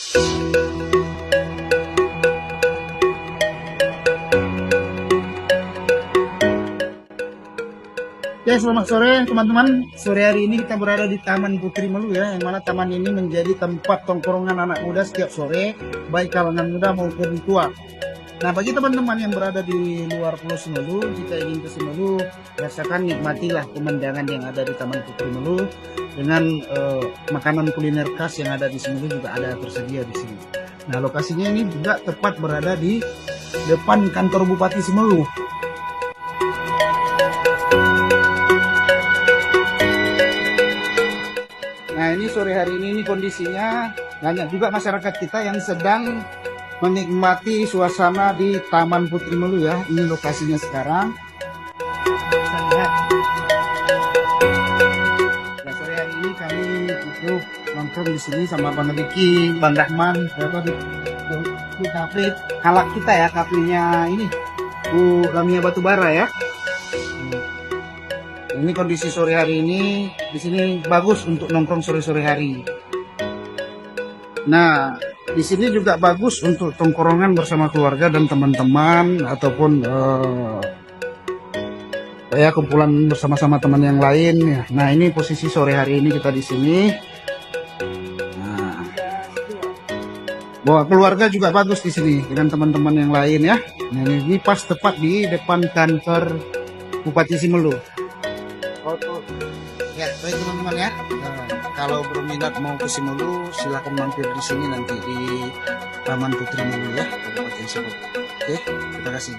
Ya, selamat sore teman-teman. Sore hari ini kita berada di Taman Putri Melu ya, yang mana taman ini menjadi tempat tongkrongan anak muda setiap sore, baik kalangan muda maupun tua. Nah, bagi teman-teman yang berada di luar Pulau Simelu, jika ingin ke Simelu, rasakan nikmatilah pemandangan yang ada di Taman Putri Melu dengan makanan kuliner khas yang ada di Simelu juga ada tersedia di sini. Nah, lokasinya ini juga tepat berada di depan kantor Bupati Simelu. Nah, ini sore hari ini kondisinya banyak juga masyarakat kita yang sedang menikmati suasana di Taman Putri Melu ya. Ini lokasinya sekarang. Bisa lihat. Nah, sore hari ini kami itu nongkrong di sini sama Bang Riki, Bang Rahman, di kafe halak kita ya, kafenya ini Bu Lamia Batubara ya. Ini kondisi sore hari ini di sini bagus untuk nongkrong sore-sore hari. Nah, di sini juga bagus untuk tongkrongan bersama keluarga dan teman-teman ataupun ya kumpulan bersama-sama teman yang lain ya. Nah, ini posisi sore hari ini kita di sini. Nah, bawa keluarga juga bagus di sini dengan teman-teman yang lain ya. Nah, ini pas tepat di depan kantor Bupati Simelu. Ya, baik teman-teman ya. Nah, kalau berminat mau ke Simelu, silahkan mampir di sini nanti di Taman Putri Melu ya, Kabupaten Simelu. Oke, terima kasih.